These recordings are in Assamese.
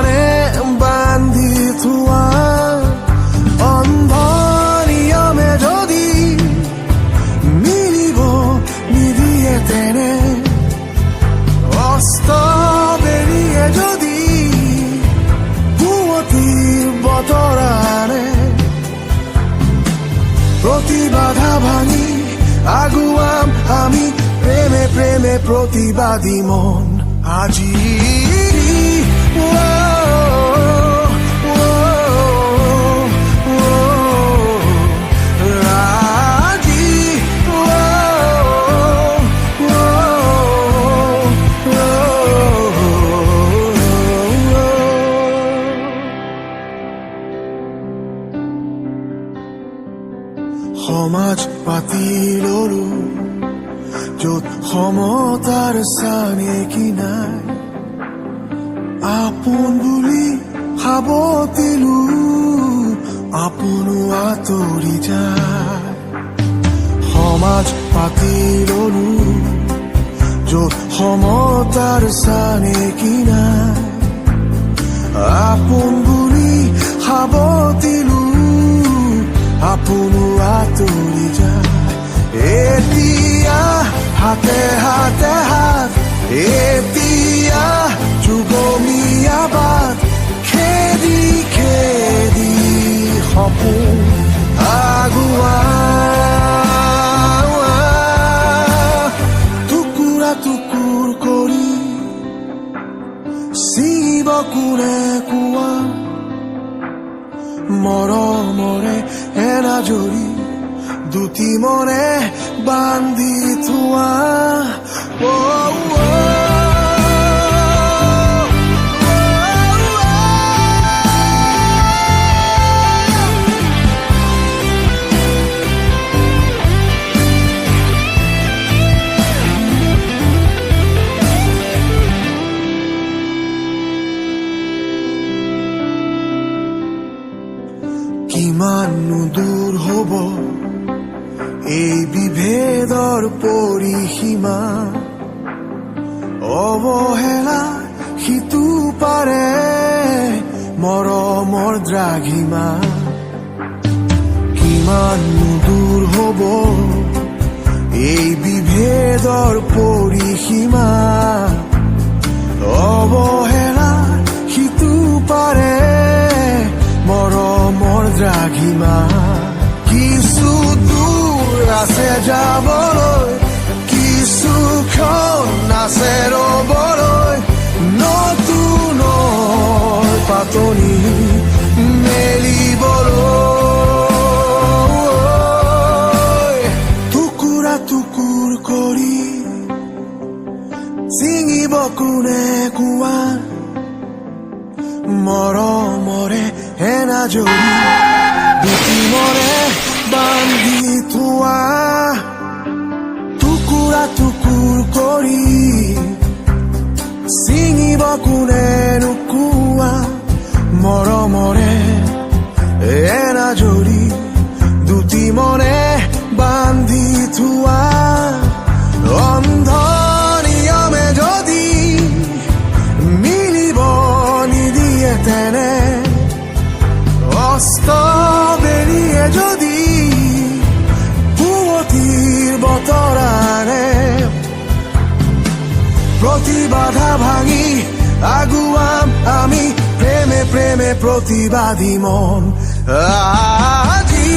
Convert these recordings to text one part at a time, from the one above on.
মনে বান্ধি থোৱা অন্ধ নিয়মে যদি মিলিব নিদিয়ে তেনে অস্ত বেৰিয়ে যদি পুৱতিৰ বতৰ আনে প্ৰতি বাধা ভাঙি আগুৱাম আমি প্ৰেমে প্ৰেমে প্ৰতিবাদী মন আজি সমাজ পাতি ললো য'ত সমতাৰ চানেকি নাই আপোন বুলি সাৱতিলো আপোনো আঁতৰি যায় সমাজ পাতি ললো য'ত সমতাৰ চানেকি নাই আপোন বুলি সাৱতিলো আপোনো আঁতৰি যায় এতিয়া হাতে হাতে হাত এতিয়া যুগমীয়া বাট খেদি খেদি সপোন আগুৱা টুকুৰা টুকুৰ কৰি চিব কোনে কোৱা মৰমৰে এনাজৰি দুটি মনে বান্ধি থোৱা কিমাননো দূৰ হ'ব এই বিভেদৰ পৰিসীমা অৱহেলা সিটো পাৰে মৰমৰ দ্ৰাঘিমা কিমাননো দূৰ হ'ব এই বিভেদৰ পৰিসীমা অৱহেলা সিটো পাৰে মৰমৰ দ্ৰাঘিমা কিছু দূৰ আছে যাবলৈ কিছু ক্ষণ আছে ৰ'বলৈ নতুনৰ পাতনি মেলিবলৈ টুকুৰা টুকুৰ কৰি ছিঙিব কোনে কোৱা মৰমৰে এনাজৰি দুটি মনে বান্ধি থোৱা টুকুৰা টুকুৰ কৰি ছিঙিব কোনে নোকোৱা মৰমৰে এনাজৰি দুটি মনে বান্ধি থোৱা অন্ধ নিয়মে যদি মিলিব নিদিয়ে তেনে অস্ত বেৰিয়ে যদি পুৱতিৰ বতৰ আনে প্ৰতি বাধা ভাঙি আগুৱাম আমি প্ৰেমে প্ৰেমে প্ৰতিবাদী মন আজি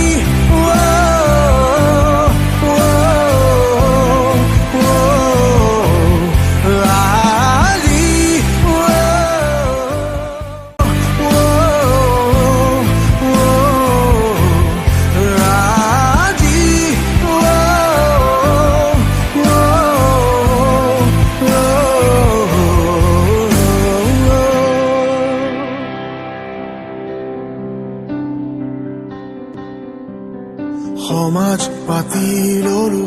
সমাজ পাতি ললো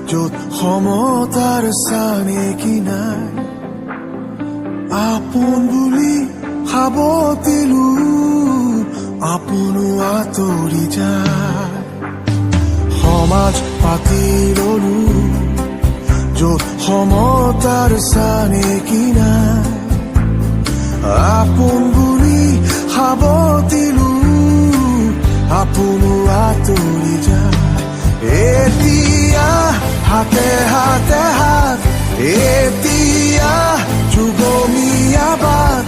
য'ত সমতাৰ চানেকি নাই আপোন বুলি সাৱতিলো আপোনো আঁতৰি যায় সমাজ পাতি ললো য'ত সমতাৰ চানেকি নাই আপোন বুলি সাৱটিলো আপোনো আঁতৰি যায় এতিয়া হাতে হাতে হাত এতিয়া যুগমীয়া বাট